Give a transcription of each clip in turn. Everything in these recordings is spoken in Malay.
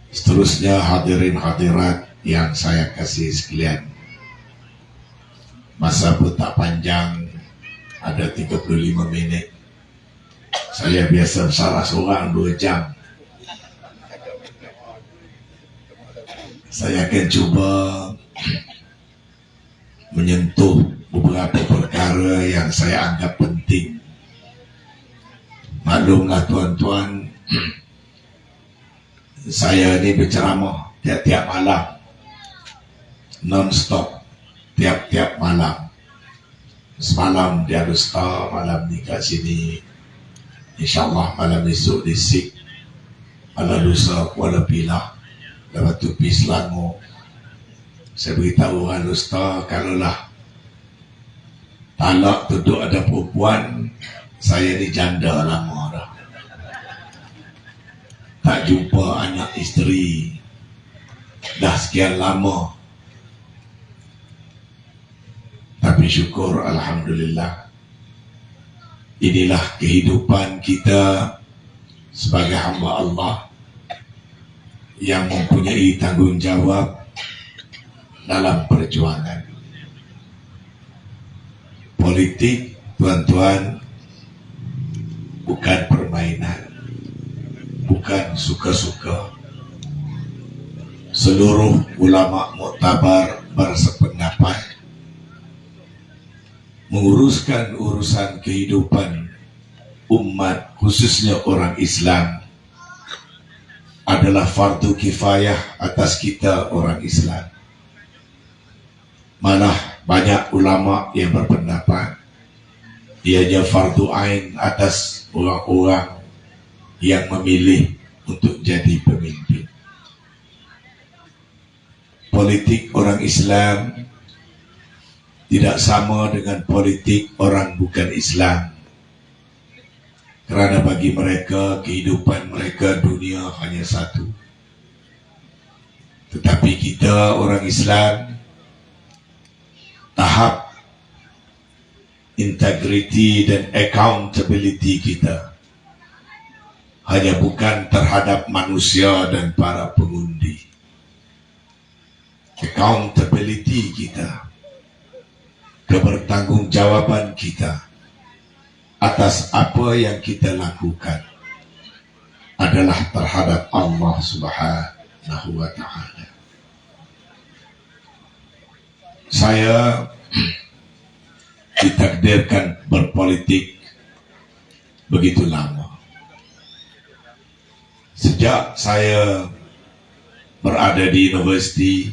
Seterusnya hadirin hadirat yang saya kasih sekalian, masa pun tak panjang, ada 35 menit. Saya biasa salah seorang 2 jam. Saya akan cuba menyentuh beberapa perkara yang saya anggap penting. Maklumlah tuan-tuan, saya ni berceramah tiap-tiap malam, non-stop, tiap-tiap malam. Semalam di Alustar, malam ni kat sini, InsyaAllah malam esok di Sik, malam lusa Kuala Pilah, lepas tu pergi Selangor. Saya beritahu orang Alustar, kalaulah talak duduk ada perempuan, saya ni janda lama dah, tak jumpa anak isteri dah sekian lama. Tapi syukur alhamdulillah, inilah kehidupan kita sebagai hamba Allah yang mempunyai tanggungjawab dalam perjuangan politik. Tuan-tuan, bukan permainan, bukan suka-suka. Seluruh ulama muktabar bersependapat menguruskan urusan kehidupan umat, khususnya orang Islam, adalah fardu kifayah atas kita orang Islam. Malah banyak ulama yang berpendapat ianya fardu ain atas orang-orang yang memilih untuk jadi pemimpin. Politik orang Islam tidak sama dengan politik orang bukan Islam, kerana bagi mereka kehidupan mereka dunia hanya satu. Tetapi kita orang Islam, tahap integrity dan accountability kita hanya bukan terhadap manusia dan para pengundi. Accountability kita, kebertanggungjawaban kita atas apa yang kita lakukan adalah terhadap Allah Subhanahu wa Ta'ala. Saya ditakdirkan berpolitik begitu lama. Sejak saya berada di universiti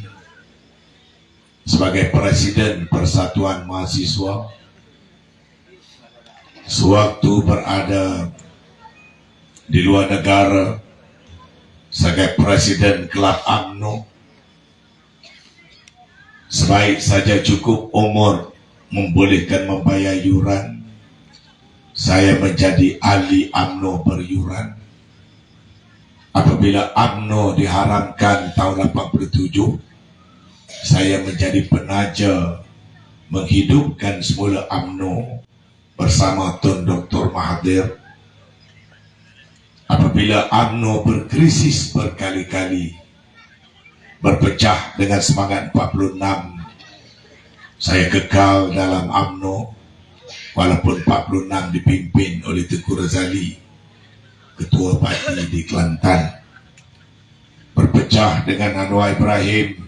sebagai Presiden Persatuan Mahasiswa, sewaktu berada di luar negara sebagai Presiden Kelab UMNO, sebaik saja cukup umur membolehkan membayar yuran, saya menjadi ahli UMNO beryuran. Apabila UMNO diharamkan tahun 87, saya menjadi penaja menghidupkan semula UMNO bersama Tun Dr. Mahathir. Apabila UMNO berkrisis berkali-kali, berpecah dengan semangat 46, saya kekal dalam UMNO walaupun 46 dipimpin oleh Tengku Razali, ketua parti di Kelantan. Berpecah dengan Anwar Ibrahim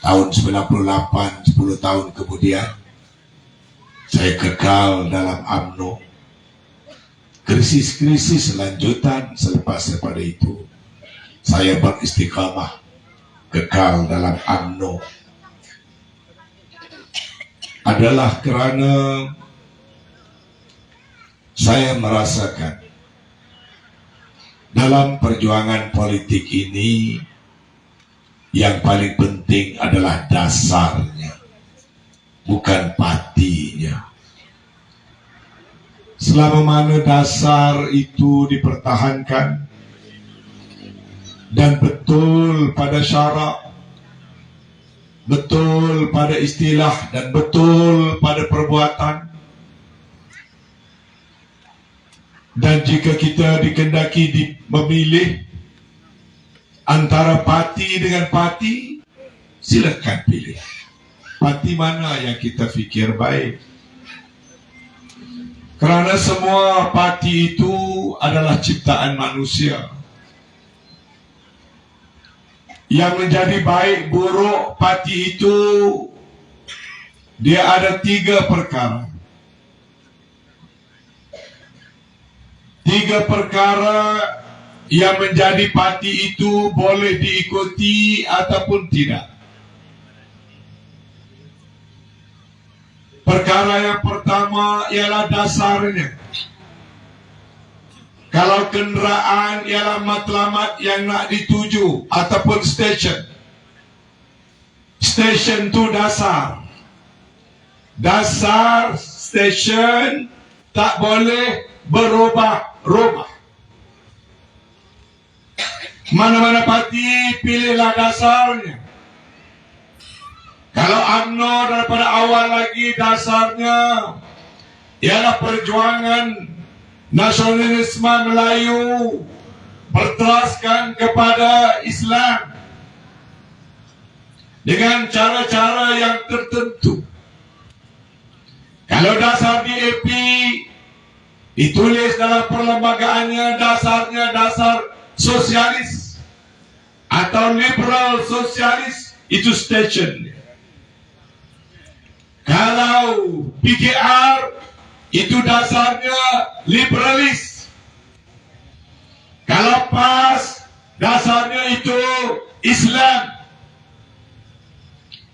tahun 98, 10 tahun kemudian, saya kekal dalam UMNO. Krisis-krisis lanjutan selepas daripada itu, saya beristiqamah kekal dalam UMNO, adalah kerana saya merasakan dalam perjuangan politik ini yang paling penting adalah dasarnya, bukan partinya. Selama mana dasar itu dipertahankan dan betul pada syarak, betul pada istilah, dan betul pada perbuatan, dan jika kita dikendaki memilih Antara parti dengan parti, silakan pilih. Parti mana yang kita fikir baik. Kerana semua parti itu adalah ciptaan manusia. Yang menjadi baik buruk parti itu, dia ada 3 perkara. 3 perkara yang menjadi parti itu boleh diikuti ataupun tidak. Perkara yang pertama ialah dasarnya. Kalau kenderaan ialah matlamat yang nak dituju ataupun stesen. Stesen itu dasar. Dasar stesen tak boleh berubah-ubah. Mana-mana parti pilihlah dasarnya. Kalau UMNO daripada awal lagi dasarnya ialah perjuangan nasionalisme Melayu berteraskan kepada Islam dengan cara-cara yang tertentu. Kalau dasar DAP ditulis dalam perlembagaannya dasarnya dasar sosialis atau liberal sosialis, itu stesen. Kalau PKR itu dasarnya liberalis. Kalau PAS dasarnya itu Islam.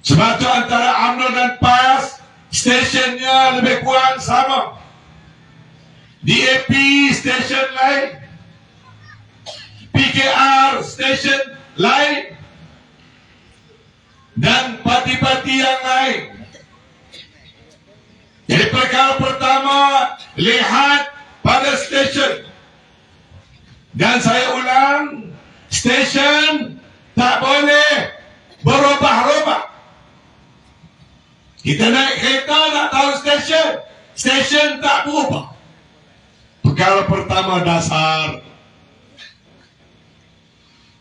Sebab itu antara UMNO dan PAS stationnya lebih kurang sama. DAP station lain, PKR station lain, dan parti-parti yang lain. Jadi perkara pertama, lihat pada stesen. Dan saya ulang, stesen tak boleh berubah-ubah. Kita naik kereta nak tahu stesen, stesen tak berubah. Perkara pertama dasar.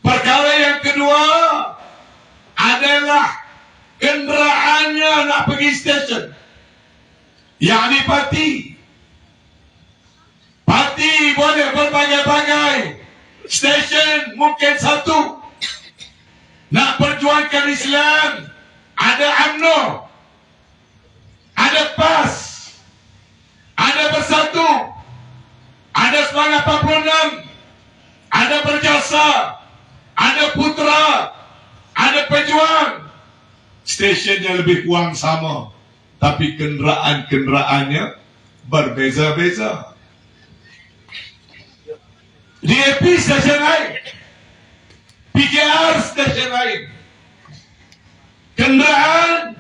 Perkara yang kedua adalah kenderaannya nak pergi stesen. Yakni parti. Parti boleh berbagai-bagai. Stesen mungkin satu. Nak perjuangkan Islam, ada UMNO, ada PAS, ada Bersatu, ada Semangat 46, ada Berjasa, ada Putra, ada Pejuang. Stesen lebih kurang sama, tapi kenderaan-kenderaannya berbeza-beza. DAP stesen lain, PKR stesen lain. Kenderaan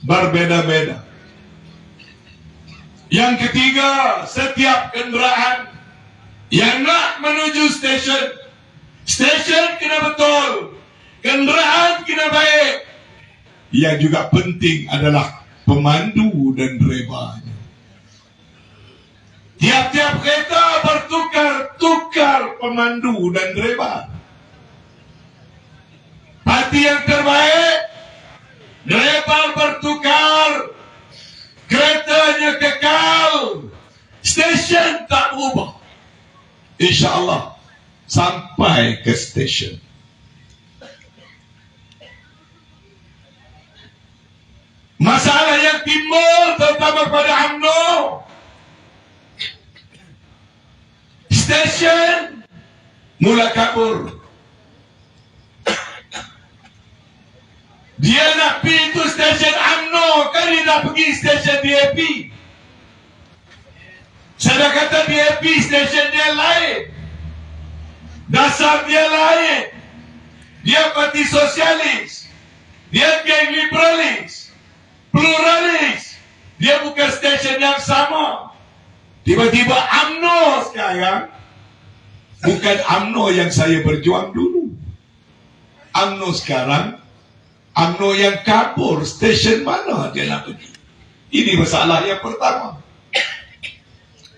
berbeda-beda. Yang ketiga, setiap kenderaan yang nak menuju stesen, stesen kena betul, kenderaan kena baik. Yang juga penting adalah pemandu dan drivernya. Tiap-tiap kereta bertukar-tukar pemandu dan driver. Parti yang terbaik, driver bertukar, keretanya kekal, stesen tak berubah. InsyaAllah sampai ke stesen. Masalah yang timbul terutama pada UMNO, stesen mula kabur. Dia nak pergi itu stesen UMNO, kan dia nak pergi stesen DAP. Saya kata DAP stesen dia lain, dasar dia lain. Dia parti sosialis, dia geng liberalis, pluralis. Dia bukan stesen yang sama. Tiba-tiba UMNO sekarang, bukan UMNO yang saya berjuang dulu. UMNO sekarang, UMNO yang kabur, stesen mana dia nak pergi? Ini masalah yang pertama.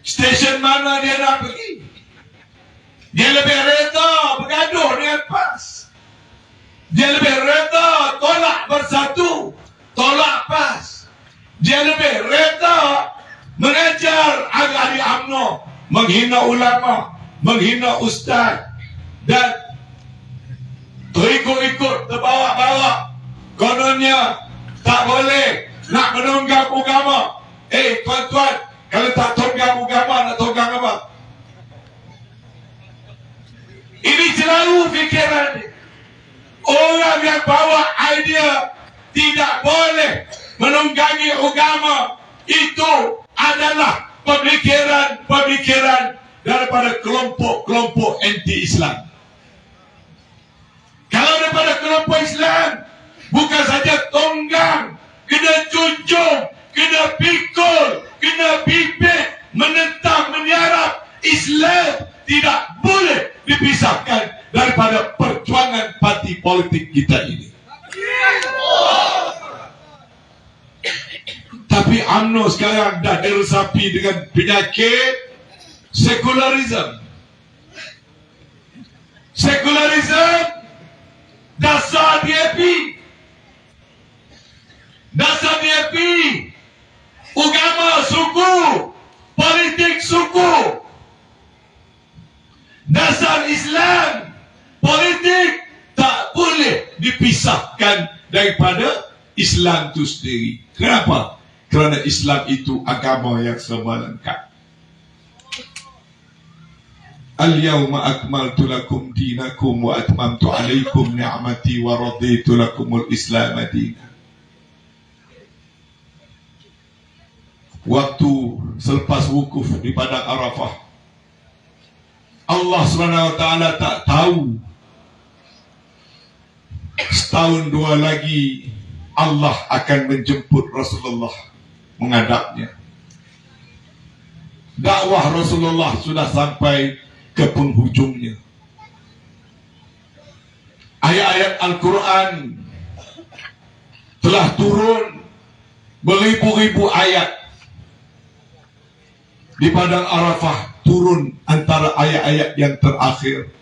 Stesen mana dia nak pergi? Dia lebih reda bergaduh dengan Dia lebih reda tolak bersatu, tolak PAS. Dia lebih reda mengajar agar di UMNO, menghina ulama, menghina ustaz, dan terikut-ikut, terbawa-bawa. Kononnya tak boleh nak menunggang agama. Tuan-tuan, kalau tak tunggang agama, nak tunggang apa? Ini selalu fikiran orang yang bawa idea tidak boleh menunggangi agama. Itu adalah pemikiran daripada kelompok-kelompok anti-Islam. Kalau daripada kelompok Islam, bukan saja tonggang, kena junjung, kena pikul, kena bibit, menentang, menyarap. Islam tidak boleh dipisahkan daripada perjuangan parti politik kita ini. Tapi UMNO sekarang dah diresapi dengan penyakit sekularisme. Sekularisme dasar DAP. Dasar DAP. Agama suku, politik suku. Dasar Islam, politik tak boleh dipisahkan daripada Islam itu sendiri. Kenapa? Kerana Islam itu agama yang serba lengkap. Al-yawma akmaltu lakum dinakum wa atmamtu alaikum ni'mati wa raditu lakumul Islam madina. Waktu selepas wukuf di padang Arafah, Allah SWT tak tahu setahun dua lagi Allah akan menjemput Rasulullah menghadapnya. Dakwah Rasulullah sudah sampai ke penghujungnya. Ayat-ayat Al-Quran telah turun beribu-ribu ayat. Di padang Arafah turun antara ayat-ayat yang terakhir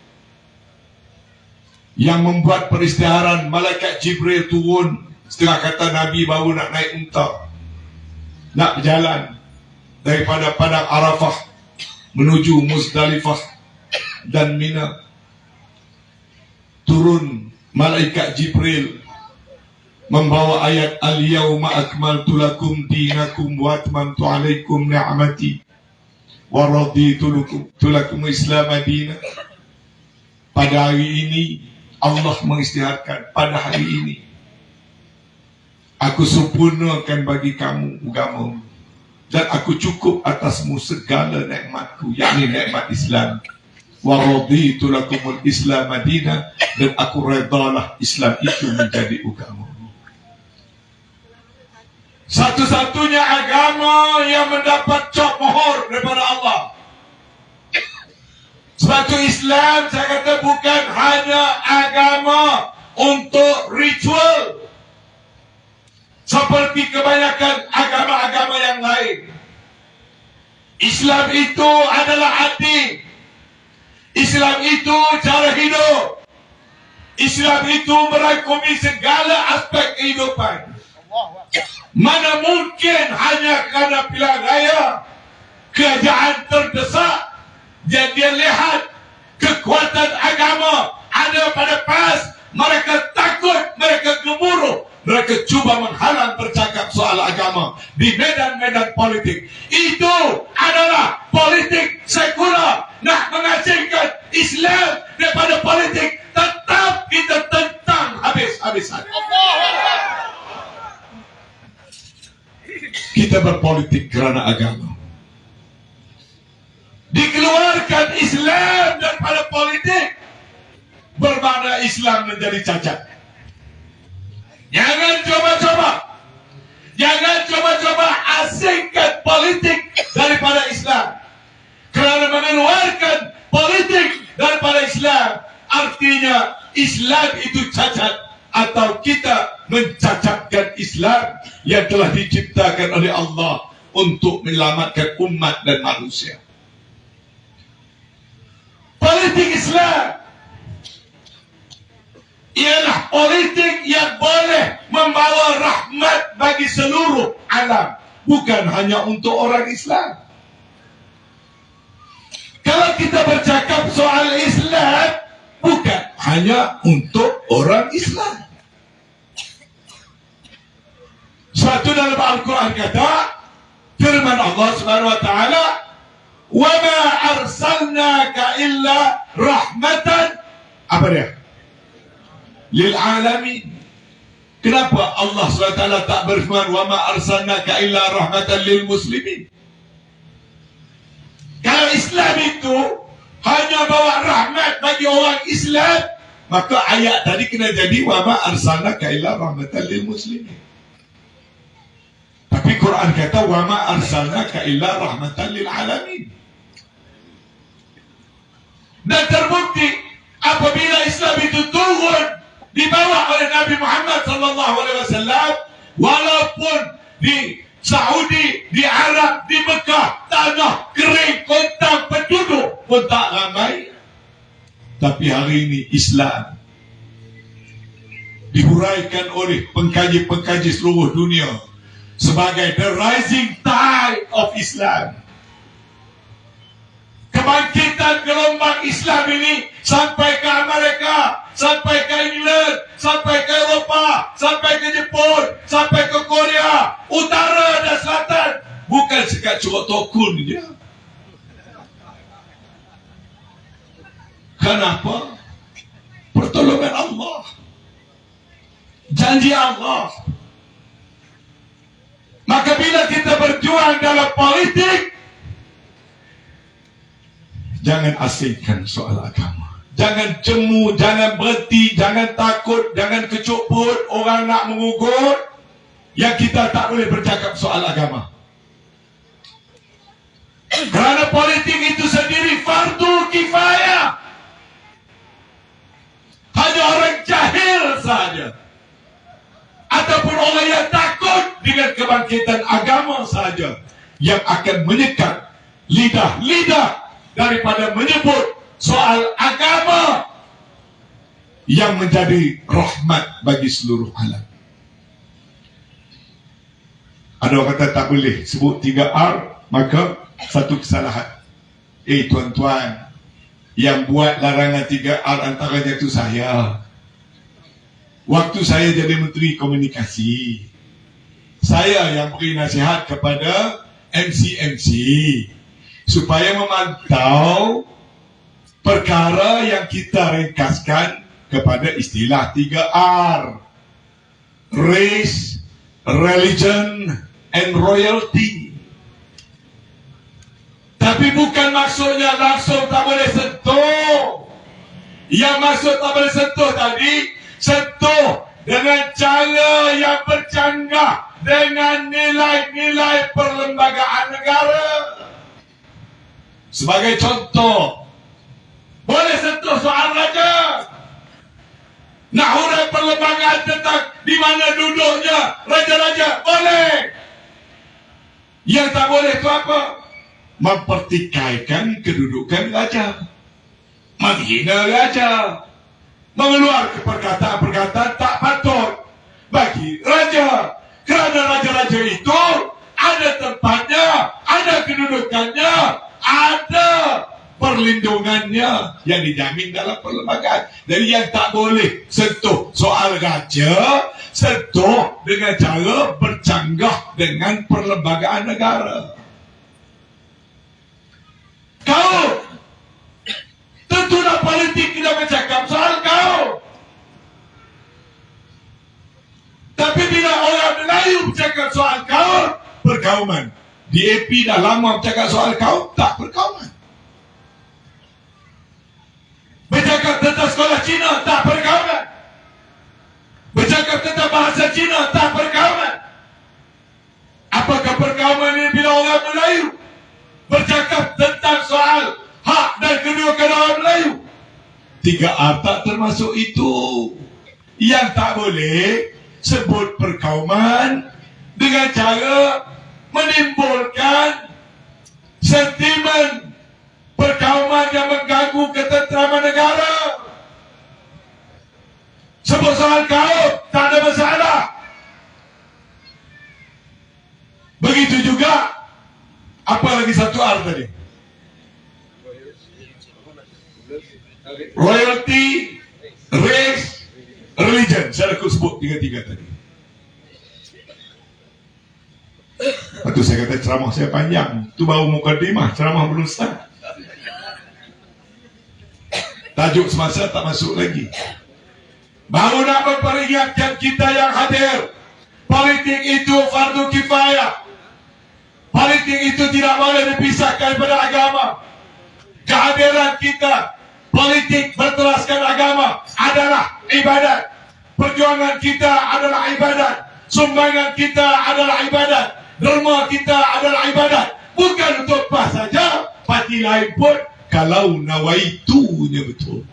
yang membuat peristiharan malaikat Jibril turun. Setengah kata Nabi baru nak naik unta, nak berjalan daripada padang Arafah menuju Muzdalifah dan Mina. Turun malaikat Jibril membawa ayat al-yawma akmaltu lakum dinakum wa atmamtu alaikum ni'mati wa raditu lakum Islam madina. Pada hari ini Allah mengisytiharkan, pada hari ini aku sempurnakan bagi kamu agamamu dan aku cukup atasmu segala nikmatku, yakni nikmat Islam. Wa raditu lakumul Islam madina, dan aku redalah Islam itu menjadi agama. Satu-satunya agama yang mendapat cap mohor daripada Allah. Sebab itu Islam, saya kata, bukan hanya agama untuk ritual seperti kebanyakan agama-agama yang lain. Islam itu adalah hati. Islam itu cara hidup. Islam itu merangkumi segala aspek kehidupan. Mana mungkin hanya kerana pilihan raya, kerajaan terdesak, dan dia lihat kekuatan agama ada pada PAS, mereka takut, mereka gemuruh, mereka cuba menghalang bercakap soal agama di medan-medan politik. Itu adalah politik sekular, nak mengasingkan Islam daripada politik. Tetap kita tentang habis-habisan. Kita berpolitik kerana agama. Dikeluarkan Islam daripada politik, bermakna Islam menjadi cacat. Jangan coba-coba asingkan politik daripada Islam. Kerana mengeluarkan politik daripada Islam artinya Islam itu cacat, atau kita mencacatkan Islam yang telah diciptakan oleh Allah untuk menyelamatkan umat dan manusia. Politik Islam ialah politik yang boleh membawa rahmat bagi seluruh alam, bukan hanya untuk orang Islam. Kalau kita bercakap soal Islam, bukan hanya untuk orang Islam. Suatu dalam Al-Quran kata, firman Allah Subhanahu wa taala, "Wa ma arsalnaka illa rahmatan," apa dia? Lil alamin. Kenapa Allah SWT tak berfirman, "Wa ma arsalnaka illa rahmatan lil muslimin"? Kalau Islam itu hanya bawa rahmat bagi orang Islam, maka ayat tadi kena jadi "Wa ma arsalnaka illa rahmatan lil muslimin". Tapi Quran kata "Wa ma arsalnaka illa rahmatan lil alamin". Dan terbukti apabila Islam itu turun dibawa oleh Nabi Muhammad SAW, walaupun di Saudi, di Arab, di Mekah, tanah kering, kontang, penduduk pun tak ramai. Tapi hari ini Islam dihuraikan oleh pengkaji-pengkaji seluruh dunia sebagai the rising tide of Islam. Kebangkitan gelombang Islam ini sampai ke Amerika, sampai ke England, sampai ke Eropah, sampai ke Jepun, sampai ke Korea, utara dan selatan. Bukan sekat curut tokun je. Kenapa? Pertolongan Allah, janji Allah. Maka bila kita berjuang dalam politik, jangan asingkan soal agama. Jangan cemu, jangan berhenti, jangan takut, jangan kecut perut orang nak mengugut yang kita tak boleh bercakap soal agama. Kerana politik itu sendiri fardu kifayah. Hanya orang jahil saja, ataupun orang yang takut dengan kebangkitan agama saja, yang akan menyekat lidah-lidah daripada menyebut soal agama yang menjadi rahmat bagi seluruh alam. Ada orang kata tak boleh sebut 3R, maka satu kesalahan. Tuan-tuan, yang buat larangan 3R antaranya itu saya. Waktu saya jadi Menteri Komunikasi, saya yang beri nasihat kepada MC-MC supaya memantau perkara yang kita ringkaskan kepada istilah 3R: race, religion, and royalty. Tapi bukan maksudnya langsung tak boleh sentuh. Yang maksud tak boleh sentuh tadi, sentuh dengan cara yang bercanggah dengan nilai-nilai perlembagaan negara. Sebagai contoh, boleh sentuh soal raja. Nak hurai perlembagaan tentang di mana duduknya raja-raja, boleh. Yang tak boleh itu apa? Mempertikaikan kedudukan raja, menghina raja, mengeluarkan perkataan-perkataan tak patut bagi raja. Kerana raja-raja itu ada tempatnya, ada kedudukannya, ada perlindungannya yang dijamin dalam perlembagaan. Jadi yang tak boleh sentuh soal raja, sentuh dengan cara bercanggah dengan perlembagaan negara. Kau tentulah politik kita bercakap soal kau. Tapi bila orang Melayu bercakap soal kau, perkauman. DAP dah lama bercakap soal kau, tak perkauman. Bercakap tentang sekolah Cina, tak perkauman. Bercakap tentang bahasa Cina, tak perkauman. Apakah perkauman ini bila orang Melayu bercakap tentang soal hak dan kedudukan orang Melayu? 3R tak termasuk itu. Yang tak boleh sebut perkauman dengan cara menimbulkan sentimen perkauman yang mengganggu ketenteraman negara. Sebut soal R tadi? Royalty, race, religion. Saya aku sebut tiga-tiga tadi. Lepas tu saya kata ceramah saya panjang. Tu baru mukadimah, ceramah belum start. Tajuk semasa tak masuk lagi. Baru nak memperingatkan kita yang hadir, politik itu fardu kifayah. Politik itu tidak boleh dipisahkan daripada agama. Kehadiran kita, politik berteraskan agama adalah ibadat. Perjuangan kita adalah ibadat. Sumbangan kita adalah ibadat. Derma kita adalah ibadat. Bukan untuk PAS saja, parti lain pun kalau nawaitunya betul.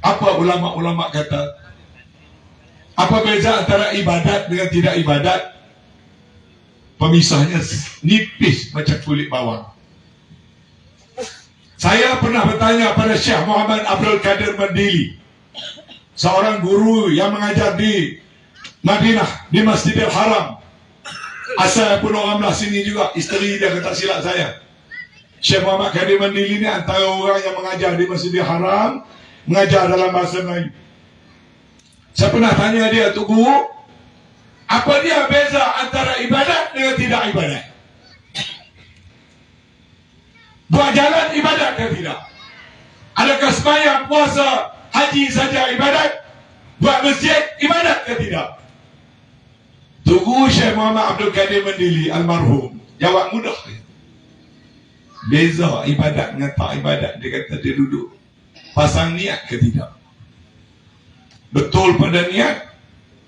Apa ulama-ulama kata? Apa beza antara ibadat dengan tidak ibadat? Pemisahnya nipis macam kulit bawang. Saya pernah bertanya pada Syekh Muhammad Abdul Qadir Mandili, seorang guru yang mengajar di Madinah, di Masjidil Haram. Asal pun orang belah sini juga. Isteri dia kata silap saya. Syekh Muhammad Qadir Mandili ni antara orang yang mengajar di Masjidil Haram, mengajar dalam bahasa Melayu. Saya pernah tanya dia, tu guru, apa dia beza antara ibadat dengan tidak ibadat? Buat jalan ibadat ke tidak? Adakah sembahyang, puasa, haji saja ibadat? Buat masjid ibadat ke tidak? Tugu Syekh Muhammad Abdul Qadir Mandili almarhum jawab mudah. Beza ibadat dengan tak ibadat. Dia kata dia duduk pasang niat ke tidak. Betul pada niat,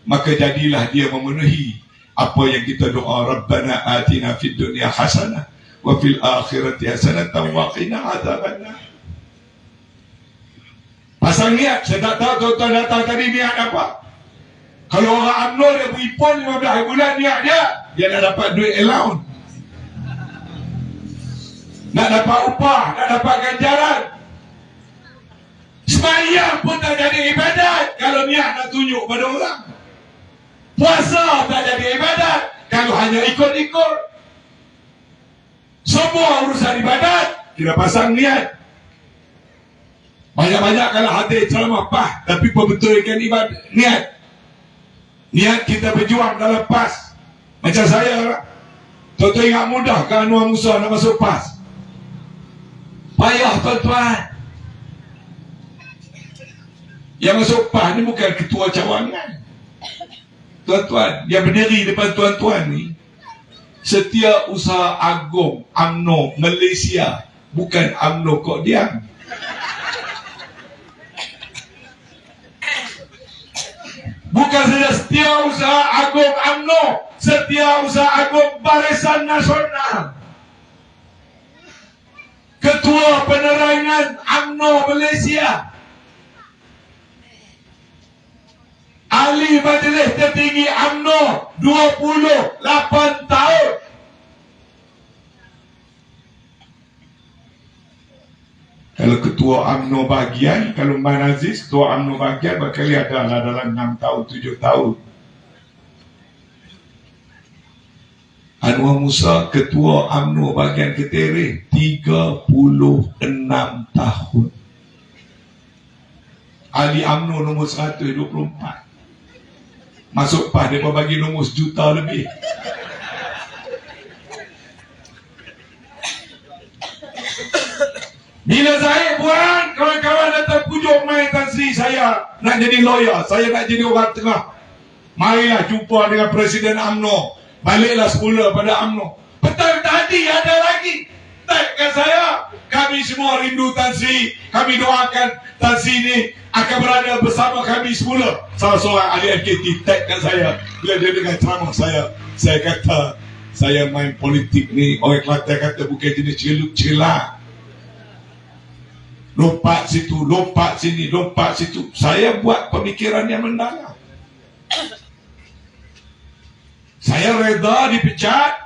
maka jadilah dia memenuhi apa yang kita doa, Rabbana atina fid dunya hasanah wa fil akhirati hasanatan wa qina adzabannar. Pasang niat. Saya tak tahu tuan-tuan datang tadi niat apa. Kalau orang UMNO dia beripon 15 bulan niat dia nak dapat duit allowance, nak dapat upah, nak dapat ganjaran. Sembahyang pun tak jadi ibadat kalau niat nak tunjuk pada orang. Puasa tak jadi ibadat kalau hanya ikut-ikut. Semua urusan ibadat kita pasang niat. Banyak-banyak kalau hadir ceramah PAS tapi pembetulkan ibadat niat. Niat kita berjuang dalam PAS. Macam saya lah. Tuan-tuan ingat mudah ke Anwar Musa nak masuk PAS? Payah tuan-tuan. Yang masuk PAS ni bukan ketua cawangan. Tuan-tuan, yang berdiri depan tuan-tuan ni Setiausaha Agung UMNO Malaysia, bukan UMNO kok diam. Bukan saja Setiausaha Agung UMNO, Setiausaha Agung Barisan Nasional, Ketua Penerangan UMNO Malaysia, Ahli Majlis Tertinggi UMNO 28 tahun. Kalau ketua UMNO bahagian, kalau Man Aziz ketua UMNO bahagian berkali ada dalam 6 tahun, 7 tahun. Anwar Musa ketua UMNO bahagian Ketereh 36 tahun. Ahli UMNO nombor 124. Masuk PAS mereka bagi nombor 1 juta lebih. Bila saya buat, kawan-kawan datang pujuk main Tan Sri, saya nak jadi lawyer, saya nak jadi orang tengah. Marilah jumpa dengan Presiden UMNO, baliklah semula pada UMNO. Petang tadi ada lagi tagkan saya, kami semua rindu Tan Sri, kami doakan Tan Sri ni akan berada bersama kami semula. Salah seorang ahli MKT tagkan saya bila dia dengar ceramah saya kata saya main politik ni, orang Kelantan kata bukan jenis celuk-celak, lompat situ, lompat sini, lompat situ. Saya buat pemikiran yang mendalam. Saya reda dipecat.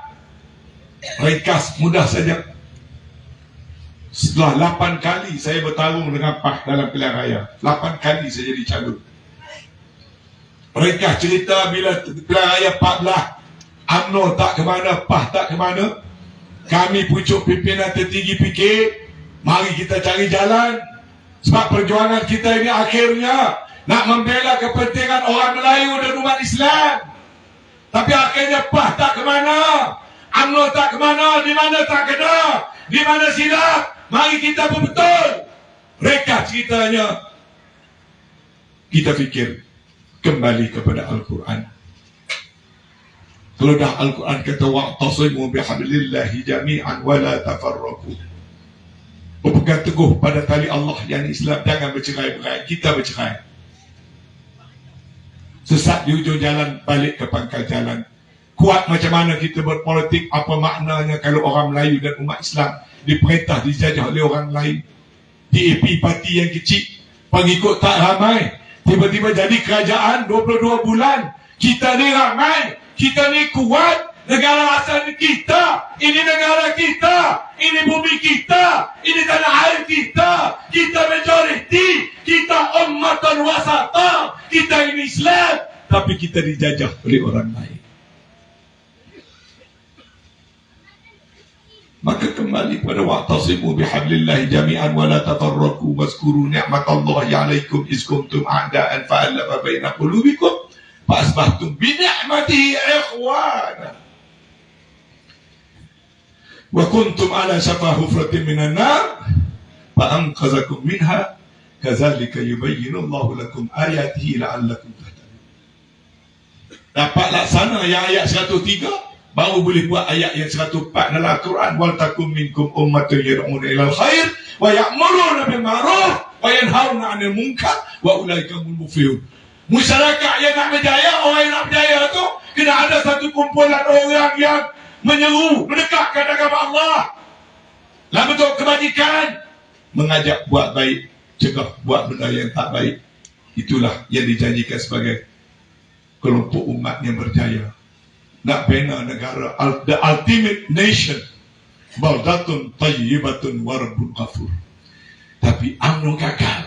Ringkas, mudah saja. Setelah 8 kali saya bertarung dengan PAS dalam pilihan raya, 8 kali saya jadi calon. Ringkas cerita, bila pilihan raya 14 UMNO tak ke mana, PAS tak ke mana, Kami pucuk pimpinan tertinggi fikir, mari kita cari jalan. Sebab perjuangan kita ini akhirnya nak membela kepentingan orang Melayu dan umat Islam. Tapi akhirnya PAH tak ke mana, UMNO tak ke mana, di mana tak kena, di mana silap. Mari kita betul. Rekap ceritanya. Kita fikir kembali kepada Al-Quran. Kalau dah Al-Quran kata wa'tasimu bihablillahi jami'an wa la tafarraqu. Berpegang teguh pada tali Allah yang Islam, jangan bercerai-berai. Kita bercerai. Sesat di ujung jalan, balik ke pangkal jalan. Kuat macam mana kita berpolitik, apa maknanya kalau orang Melayu dan umat Islam diperintah, dijajah oleh orang lain. DAP parti yang kecil, pengikut tak ramai, tiba-tiba jadi kerajaan 22 bulan. Kita ni ramai, kita ni kuat, negara asal kita, ini negara kita, ini bumi kita, ini tanah air kita, kita majoriti, kita ummatan wasata, kita ini Islam, tapi kita dijajah oleh orang lain. Maka kembali pada wa'tasimu bihablillahi jami'an wa la tafarraqu wazkuru ni'matallahi 'alaikum iz kuntum a'da'an fa'alafa baina qulubikum fa'asbahtum bi ni'matihi ikhwana wa kuntum 'ala shafa hufratin minan nar fa'anqadhakum minha kadzalika yubayyinu Allahu lakum ayatihi la'allakum tahtadun. Dapat laksana yang ayat 103, baru boleh buat ayat yang 104 dalam Al-Quran. Wal takum minkum ummatun yad'una ilal khair wa ya'muruna bil ma'ruf wa yanhauna 'anil munkar wa ulaika humul muflihun. Masyarakat yang nak berjaya, orang yang nak berjaya tu kena ada satu kumpulan orang yang menyeru, mendekatkan agama Allah. Dalam bentuk kebajikan, mengajak buat baik, cegah buat benda yang tak baik. Itulah yang dijanjikan sebagai kelompok umat yang berjaya. Nak bina negara, the ultimate nation, baldatun tayyibatun wa rabbun ghafur. Tapi UMNO gagal,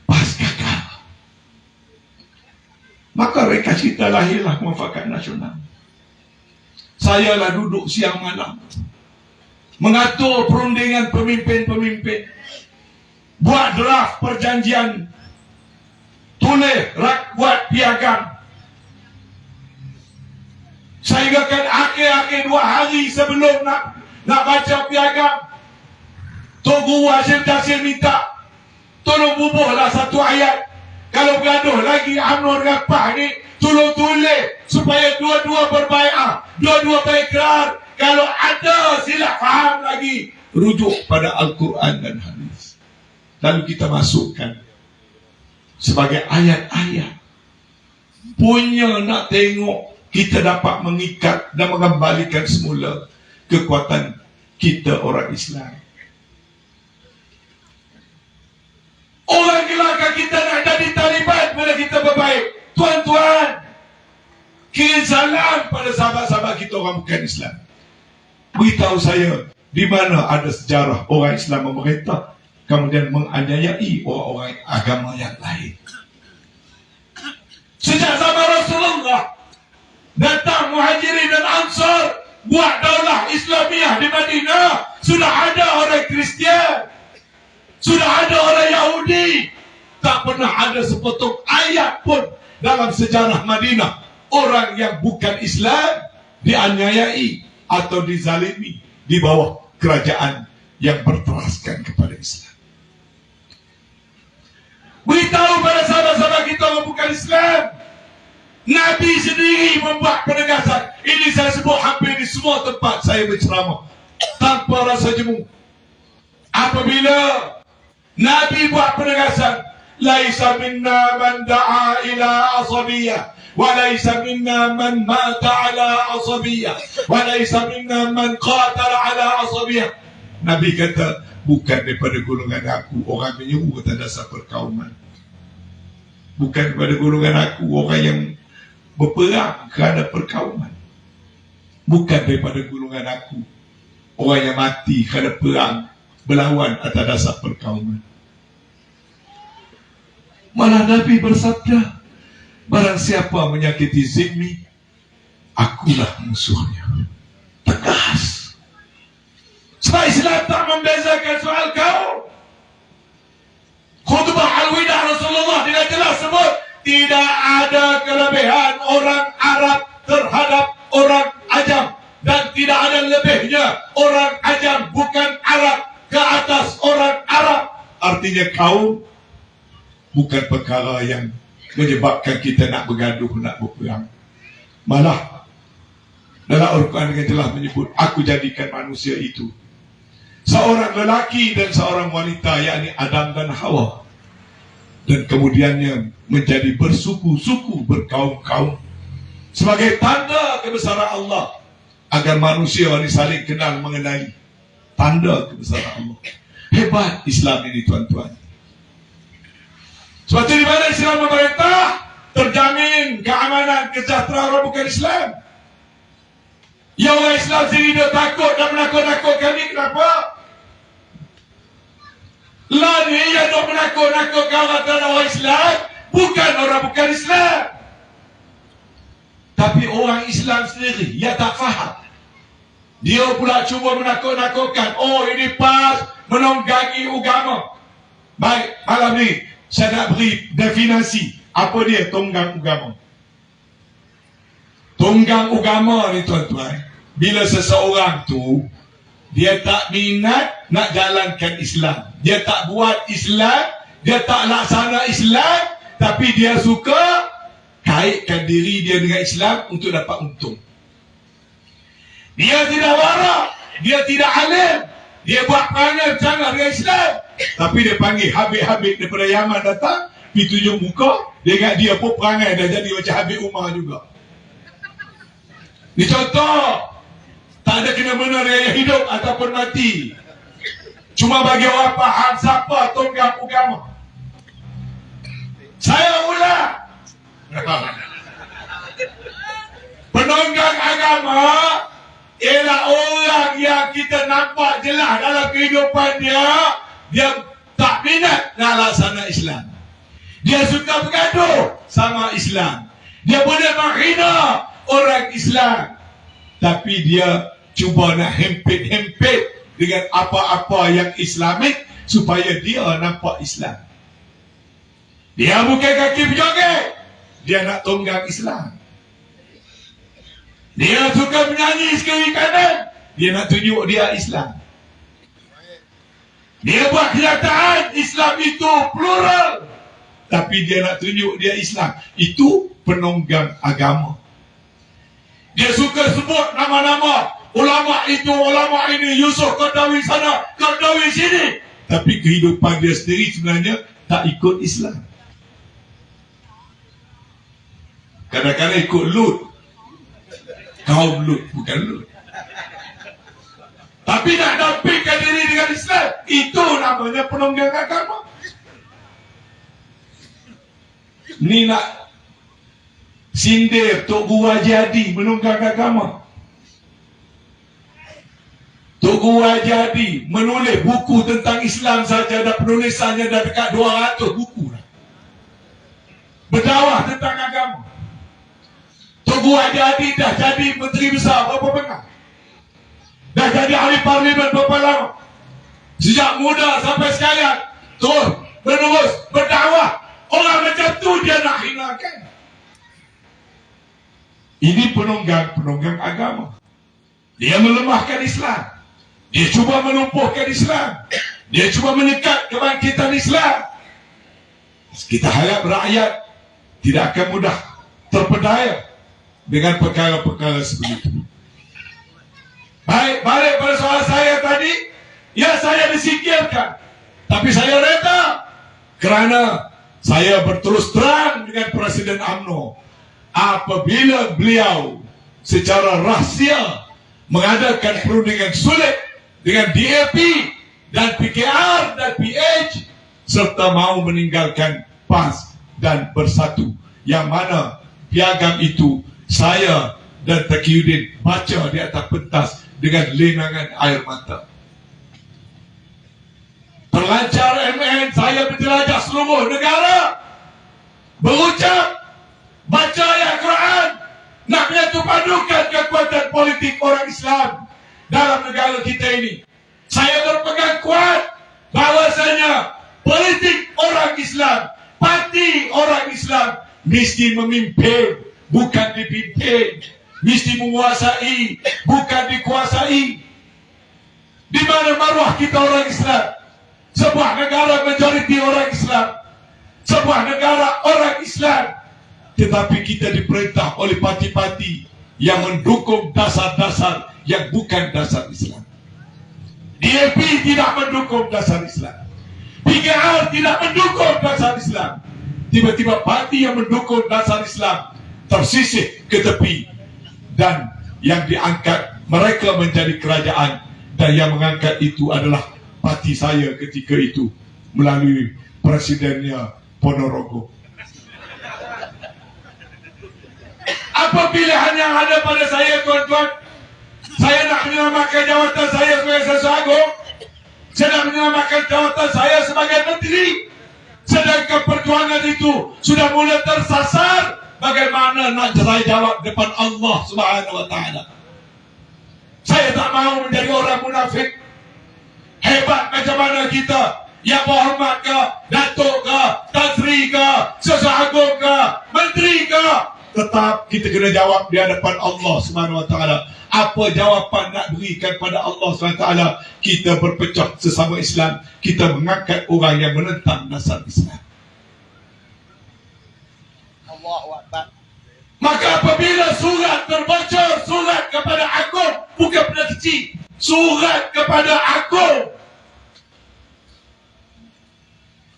PAS gagal. Maka mereka cita lahirlah Muafakat Nasional. Saya lah duduk siang malam mengatur perundingan pemimpin-pemimpin, buat draft perjanjian, tulis buat piagam. Sehingga kan akhir-akhir 2 hari sebelum nak baca piagam, Tok Guru Hashim Jasir minta tolong bubuhlah satu ayat. Kalau bergaduh lagi UMNO dengan PAH ni, tolong tulis supaya dua-dua berbai'ah, dua-dua berikrar. Kalau ada silap faham lagi, rujuk pada Al-Quran dan hadis. Lalu kita masukkan sebagai ayat-ayat. Punya nak tengok kita dapat mengikat dan mengembalikan semula kekuatan kita orang Islam. Orang gelakkan kita nak jadi Taliban bila kita berbaik. Tuan-tuan, kirim salam pada sahabat-sahabat kita orang bukan Islam. Beritahu saya, di mana ada sejarah orang Islam memerintah kemudian menganiayai orang-orang agama yang lain. Sejak zaman Rasulullah, datang Muhajirin dan Ansar buat daulah Islamiyah di Madinah. Sudah ada orang Kristian, sudah ada orang Yahudi. Tak pernah ada sepotong ayat pun dalam sejarah Madinah orang yang bukan Islam dianiayai atau dizalimi di bawah kerajaan yang berteraskan kepada Islam. Beritahu pada sahabat-sahabat kita orang bukan Islam, Nabi sendiri membuat penegasan. Ini saya sebut hampir di semua tempat saya berceramah tanpa rasa jemu. Apabila Nabi buat penegasan, laisa minna man da'a ila asabiyah, wa laisa minna man mata ala asabiyah, wa laisa minna man qatala ala asabiyah. Nabi kata, bukan daripada golongan aku orang menyeru atas dasar perkauman. Bukan daripada golongan aku orang yang berperang kerana perkauman. Bukan daripada golongan aku orang yang mati kerana perang berlawan atas dasar perkauman. Malah Nabi bersabda, barang siapa menyakiti zimmi, akulah musuhnya. Tegas. Sebab Islam tak membezakan soal kaum. Khutbah Al-Wida Rasulullah dengan jelas sebut tidak ada kelebihan orang Arab terhadap orang Ajam, dan tidak ada lebihnya orang Ajam bukan Arab ke atas orang Arab. Artinya kaum bukan perkara yang menyebabkan kita nak bergaduh, nak berperang. Malah dalam Al-Quran dengan jelas menyebut, aku jadikan manusia itu seorang lelaki dan seorang wanita, yakni Adam dan Hawa, dan kemudiannya menjadi bersuku-suku, berkaum-kaum, sebagai tanda kebesaran Allah, agar manusia ini saling kenal mengenali tanda kebesaran Allah. Hebat Islam ini, tuan-tuan. Sebab itu di mana Islam memerintah, terjamin keamanan, kesejahteraan orang bukan Islam. Ya, orang Islam sendiri dia takut dan menakut-nakutkan ni. Kenapa? Lah ni yang dia menakut-nakutkan orang Islam, bukan orang bukan Islam. Tapi orang Islam sendiri, ia tak faham. Dia pula cuba menakut-nakutkan. Oh, ini pas menunggangi agama. Baik, malam ni saya nak beri definisi apa dia tunggang agama. Tunggang agama ni, tuan-tuan, bila seseorang tu dia tak minat nak jalankan Islam, dia tak buat Islam, dia tak laksana Islam, tapi dia suka kaitkan diri dia dengan Islam untuk dapat untung. Dia tidak warak, dia tidak alim, dia buat perangai bercanggah dengan Islam, tapi dia panggil Habib-Habib daripada Yaman datang, pergi tunjuk muka, dia ingat dia pun perangai dah jadi macam Habib Umar juga. Ni contoh. Tak ada kena-mena dengan yang hidup ataupun mati. Cuma bagi orang faham siapa tunggang agama. Saya ulang. Penunggang agama ialah orang yang kita nampak jelas dalam kehidupan dia, dia tak minat nak laksana Islam. Dia suka bergaduh sama Islam. Dia boleh menghina orang Islam, tapi dia cuba nak hempit-hempit dengan apa-apa yang Islamik supaya dia nampak Islam. Dia bukan kaki berjoget, dia nak tunggang Islam. Dia suka menyanyi sekiri kanan, dia nak tunjuk dia Islam. Dia buat kenyataan Islam itu plural, tapi dia nak tunjuk dia Islam. Itu penunggang agama. Dia suka sebut nama-nama ulama itu, ulama ini, Yusuf Qaradawi sana, Qaradawi sini, tapi kehidupan dia sendiri sebenarnya tak ikut Islam. Kadang-kadang ikut Lut, kaum Lut, bukan Lut. Tapi nak dapatkan diri dengan Islam, itu namanya penunggang agama. Ni nak sindir Tok Guru Haji Hadi menunggang agama. Tok Guru Haji Hadi menulis buku tentang Islam saja, dah penulisannya dah dekat 200 buku dah. Berdakwah tentang agama. Tok Guru Haji Hadi dah jadi menteri besar berapa banyak? Dah jadi ahli parlimen berapa lama? Sejak muda sampai sekarang terus menerus berdakwah. Orang macam tu dia nak hinakan. Ini penunggang agama. Dia melemahkan Islam. Dia cuba melumpuhkan Islam. Dia cuba menyekat kebangkitan Islam. Kita harap rakyat tidak akan mudah terpedaya dengan perkara-perkara seperti itu. Baik, balik pada soal saya tadi. Ya, saya disingkirkan, tapi saya reda kerana saya berterus terang dengan Presiden UMNO apabila beliau secara rahsia mengadakan perundingan sulit dengan DAP dan PKR dan PH, serta mahu meninggalkan PAS dan Bersatu, yang mana piagam itu saya dan Taqiyuddin baca di atas pentas dengan lenangan air mata. Pelancar MN saya berjelajah seluruh negara, berucap, baca ayat Quran, nak menyatu padukan kekuatan politik orang Islam dalam negara kita ini. Saya berpegang kuat bahwasanya politik orang Islam, parti orang Islam mesti memimpin, bukan dipimpin, mesti menguasai, bukan dikuasai. Di mana maruah kita orang Islam? Sebuah negara majoriti orang Islam, sebuah negara orang Islam, tetapi kita diperintah oleh parti-parti yang mendukung dasar-dasar yang bukan dasar Islam. DAP tidak mendukung dasar Islam, PKR tidak mendukung dasar Islam. Tiba-tiba parti yang mendukung dasar Islam tersisih ke tepi, dan yang diangkat mereka menjadi kerajaan, dan yang mengangkat itu adalah parti saya ketika itu melalui presidennya Ponorogo. Apa pilihan yang ada pada saya, tuan-tuan? Saya nak menyelamatkan jawatan saya sebagai Sesat Agung, saya nak menyelamatkan jawatan saya sebagai menteri, sedangkan perjuangan itu sudah mulai tersasar. Bagaimana nak saya jawab depan Allah Subhanahu wa Ta'ala? Saya tak mahu menjadi orang munafik. Hebat macam mana kita, yang berhormat ke, datuk ke, Tan Sri ke, Sesat Agung ke, menteri ke, tetap kita kena jawab di hadapan Allah Subhanahu wa Ta'ala. Apa jawapan nak berikan pada Allah Subhanahu wa Ta'ala? Kita berpecah sesama Islam, kita mengangkat orang yang menentang dasar Islam. Maka apabila surat terbocor, surat kepada aku, bukan benda kecil, surat kepada aku,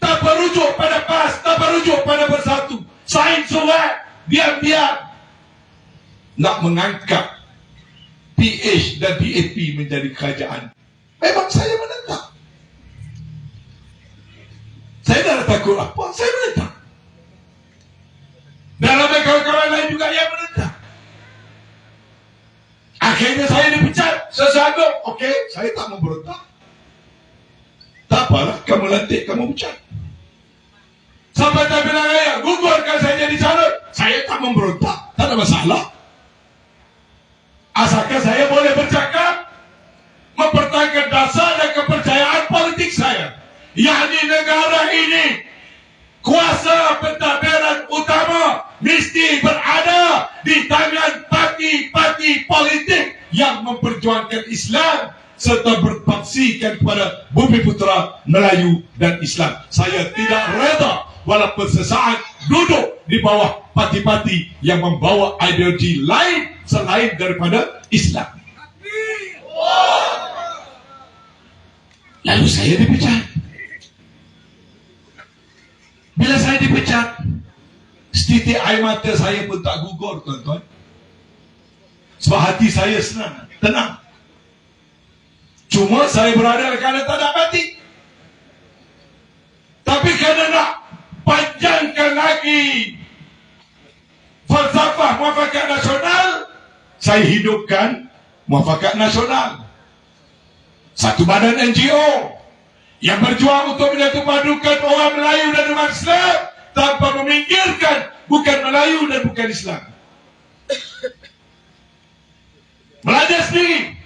tak berujuk pada PAS, tak berujuk pada Bersatu, sign surat, diam-diam nak mengangkat PH dan DAP menjadi kerajaan. Memang saya menentang. Saya dah takut apa? Saya menentang. Dan ramai kawan-kawan lain juga yang menentang. Akhirnya saya dipecat. Sesat Agung. Okey, saya tak memberontak. Tak apalah, kamu lantik, kamu pecat. Sampai tak bilang ayah, gugurkan saya jadi calon. Saya tak memberontak, tak ada masalah. Asalkan saya boleh bercakap, mempertahankan dasar dan kepercayaan politik saya. Yakni negara ini, kuasa pentadbiran utama mesti berada di tangan parti-parti politik yang memperjuangkan Islam serta berpaksikan kepada bumi putera Melayu dan Islam. Saya tidak reda walaupun sesaat duduk di bawah parti-parti yang membawa ideologi lain selain daripada Islam. Lalu saya dipecat. Bila saya dipecat, setitik air mata saya pun tak gugur, tuan-tuan. Sebab hati saya senang, tenang. Cuma saya berada kerana tak ada mati. Tapi kerana nak panjangkan lagi falsafah muafakat nasional, saya hidupkan muafakat nasional. Satu badan NGO yang berjuang untuk menyatupadukan orang Melayu dan umat Islam tanpa meminggirkan bukan Melayu dan bukan Islam. Belajar sendiri,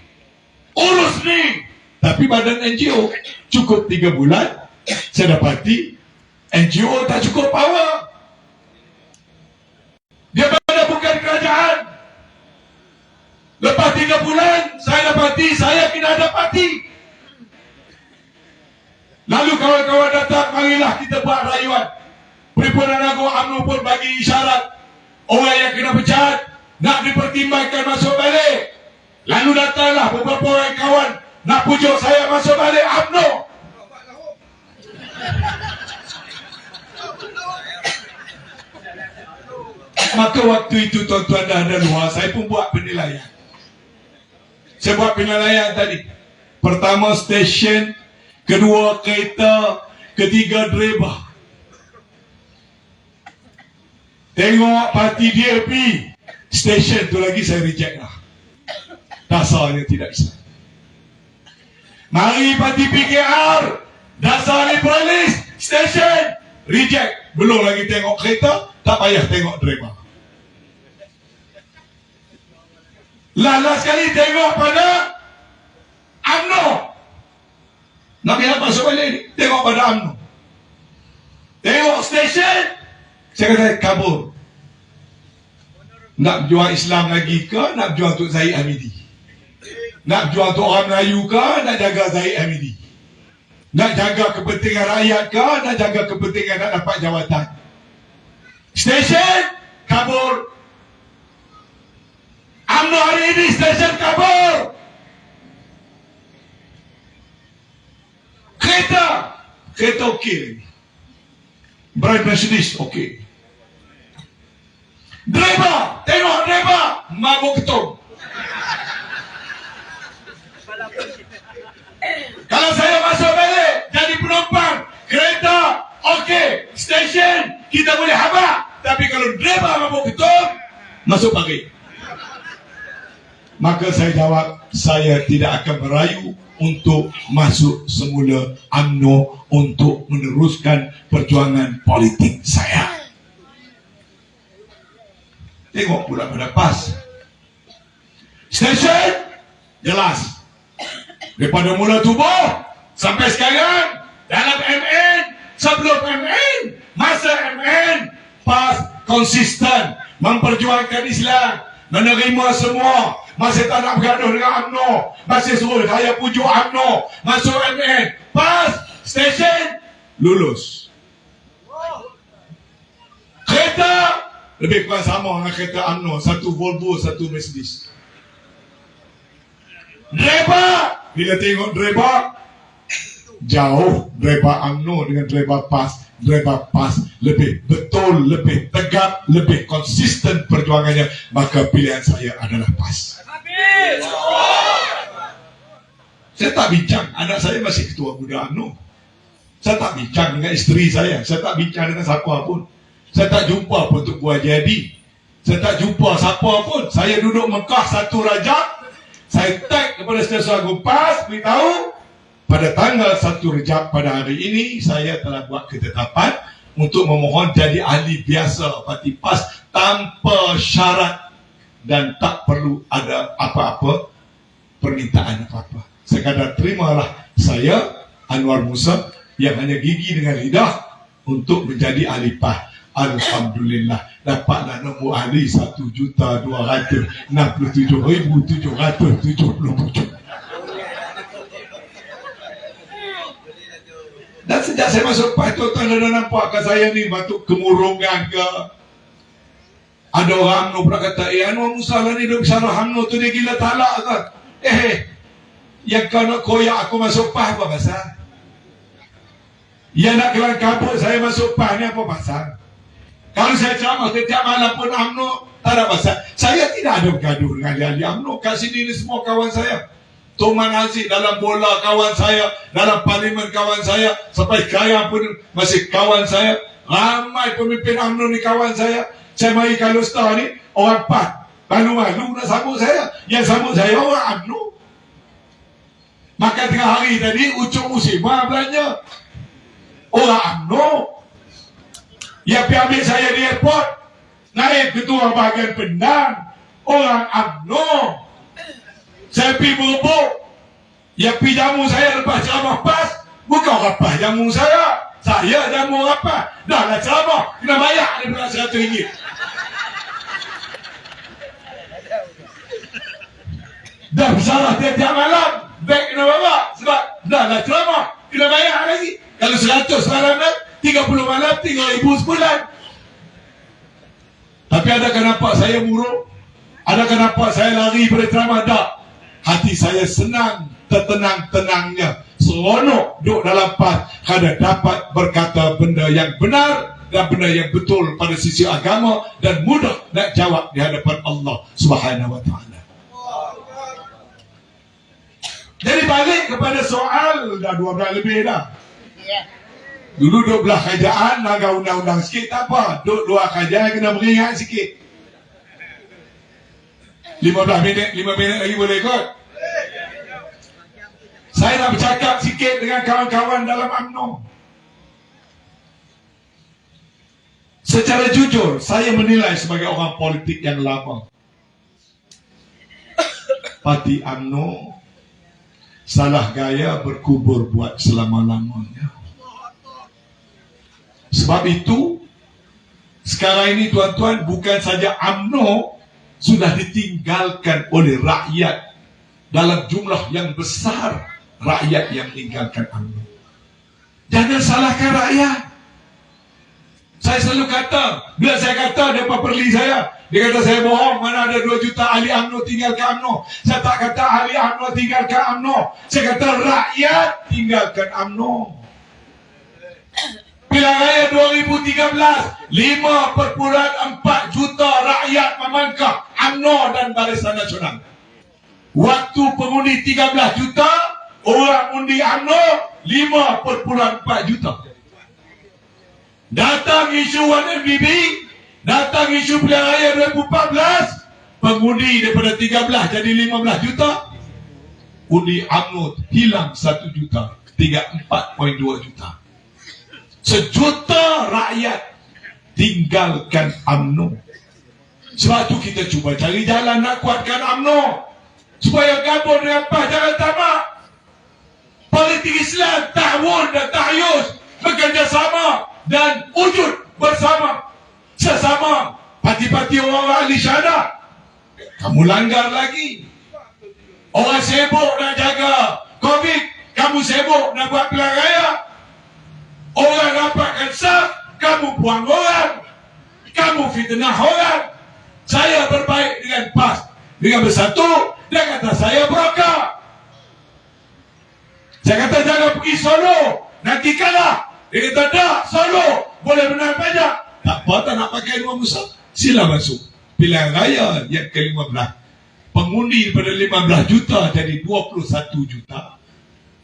urus sendiri. Tapi badan NGO cukup 3 bulan, saya dapati NGO tak cukup power. Dia pada bukan kerajaan. Lepas 3 bulan, saya dapati saya kena ada parti. Lalu kawan-kawan datang, marilah kita buat rayuan. Perhimpunan Agung UMNO pun bagi isyarat, orang yang kena pecat nak dipertimbangkan masuk balik. Lalu datanglah beberapa orang kawan nak pujuk saya masuk balik UMNO. Maka waktu itu tuan-tuan dah ada luar, saya pun buat penilaian. Saya buat penilaian tadi. Pertama stesen, kedua kereta, ketiga driver. Tengok parti DAP, stesen tu lagi saya reject lah. Dasarnya tidak Islam. Mari parti PKR, dasar liberalis, stesen, reject. Belum lagi tengok kereta, tak payah tengok driver. Last sekali tengok pada UMNO. Nak biar masuk balik, tengok pada UMNO. Tengok stesen, saya kata kabur. Nak jual Islam lagi ke, nak jual untuk Zahid Hamidi? Nak jual untuk orang Melayu ke, nak jaga Zahid Hamidi? Nak jaga kepentingan rakyat ke, nak jaga kepentingan nak dapat jawatan? Stesen, kabur. UMNO hari ini stesen kabur. Kereta okey. Brand Mercedes okey. Driver, tengok driver, mabuk ketum. Kalau saya masuk balik jadi penumpang kereta, okey, stesen kita boleh habaq. Tapi kalau driver mabuk ketum, masuk pagi. Maka saya jawab, saya tidak akan merayu untuk masuk semula UMNO untuk meneruskan perjuangan politik saya. Tengok pula pada PAS. Stesen jelas. Daripada mula tubuh sampai sekarang, dalam MN, sebelum MN, masa MN, PAS konsisten memperjuangkan Islam, menerima semua. Masih tak nak bergaduh dengan UMNO, masih suruh saya pujuk UMNO, masuk MN, PAS, stesen, lulus. Kereta lebih kurang sama dengan kereta UMNO, satu Volvo, satu Mercedes. Driver, bila tengok driver, jauh driver UMNO dengan driver PAS. Driver PAS lebih betul, lebih tegak, lebih konsisten perjuangannya. Maka pilihan saya adalah PAS. Saya tak bincang, anak saya masih ketua muda UMNO. Saya tak bincang dengan isteri saya tak bincang dengan siapa pun. Saya tak jumpa pun untuk buat jadi. Saya tak jumpa siapa pun. Saya duduk Mekah 1 Rajab, saya tag kepada Stesen Agung PAS, beritahu pada tanggal 1 Rejab pada hari ini saya telah buat ketetapan untuk memohon jadi ahli biasa parti PAS tanpa syarat dan tak perlu ada apa-apa permintaan apa-apa. Sekadar terimalah saya Anwar Musa yang hanya gigi dengan lidah untuk menjadi ahli PAS. Alhamdulillah dapatlah nombor ahli 1,267,777. Dan sejak saya masuk PAS, tuan-tuan dah nampak ke saya ni batuk kemurungan ke. Ada orang UMNO pernah kata, Anwar Musa lah ni duduk syarah UMNO tu dia gila talak ke? Yang kau nak koyak aku masuk PAS apa pasal? Yang nak kelang kabut saya masuk PAS ni apa pasal? Kalau saya ceramah setiap malam pun UMNO, tak ada pasal. Saya tidak ada bergaduh dengan ahli UMNO. Kat sini ni semua kawan saya. Tuman Aziz dalam bola kawan saya, dalam parlimen kawan saya, sampai sekarang pun masih kawan saya. Ramai pemimpin UMNO ni kawan saya. Saya mari kalau star ni orang PAS, malu-malu nak sambut saya. Yang sambut saya orang UMNO. Maka tengah hari tadi Ucok Muslimah belanja orang UMNO. Yang pergi ambil saya di airport, naik ketua bahagian Penang, orang UMNO. Saya pergi berebut, yang pergi jamu saya lepas ceramah PAS, bukan orang PAS jamu saya jamu orang PAS. Dah lah ceramah, kena bayar daripada RM100. Dah bersalah tiap-tiap malam, beg kena bawa, sebab dah lah ceramah, kena bayar lagi. Kalau 100 malam, 30 malam, 3,000 sebulan. Tapi adakah nampak saya buruk? Adakah nampak saya lari pada ceramah? Tak. Hati saya senang, tertenang-tenangnya, seronok duduk dalam PAS kerana dapat berkata benda yang benar dan benda yang betul pada sisi agama dan mudah nak jawab di hadapan Allah Subhanahu Wa Taala. Jadi balik kepada soal, dah 2 bulan lebih dah. Dulu duduk belah kerajaan, agak undang-undang sikit tak apa. Duduk luar kerajaan kena beringat sikit. 15 minit lagi boleh kot. Saya nak bercakap sikit dengan kawan-kawan dalam UMNO. Secara jujur, saya menilai sebagai orang politik yang lama, parti UMNO salah gaya berkubur buat selama-lamanya. Sebab itu sekarang ini tuan-tuan, bukan saja UMNO sudah ditinggalkan oleh rakyat dalam jumlah yang besar, rakyat yang meninggalkan UMNO. Jangan salahkan rakyat. Saya selalu kata, bila saya kata mereka perli saya, dia kata saya bohong, mana ada 2 juta ahli UMNO tinggalkan UMNO. Saya tak kata ahli UMNO tinggalkan UMNO, saya kata rakyat tinggalkan UMNO. Pilihan raya 2013, 5,4 juta rakyat memangkah UMNO dan Barisan Nasional. Waktu pengundi 13 juta, orang undi UMNO 5,4 juta. Datang isu 1MDB, datang isu pilihan raya 2014, pengundi daripada 13 jadi 15 juta, undi UMNO hilang 1 juta, tinggal 4,2 juta. 1 juta rakyat tinggalkan UMNO. Sebab tu kita cuba cari jalan nak kuatkan UMNO supaya gabung dengan PAS. Jangan tamak. Politik Islam ta'awun dan ta'ayus, bekerjasama dan wujud bersama sesama parti-parti orang ahli syahadah. Kamu langgar lagi. Orang sibuk nak jaga COVID, kamu sibuk nak buat pilihan raya. Orang rapatkan sah, kamu buang orang, kamu fitnah orang. Saya berbaik dengan PAS, dengan bersatu. Dia kata saya berakar. Saya kata jangan pergi Solo, nanti kalah. Dia kata tak, Solo boleh menang banyak. Tak apa, tak nak pakai rumah Musa, sila masuk. Pilihan raya yang ke-15, pengundi daripada 15 juta jadi 21 juta.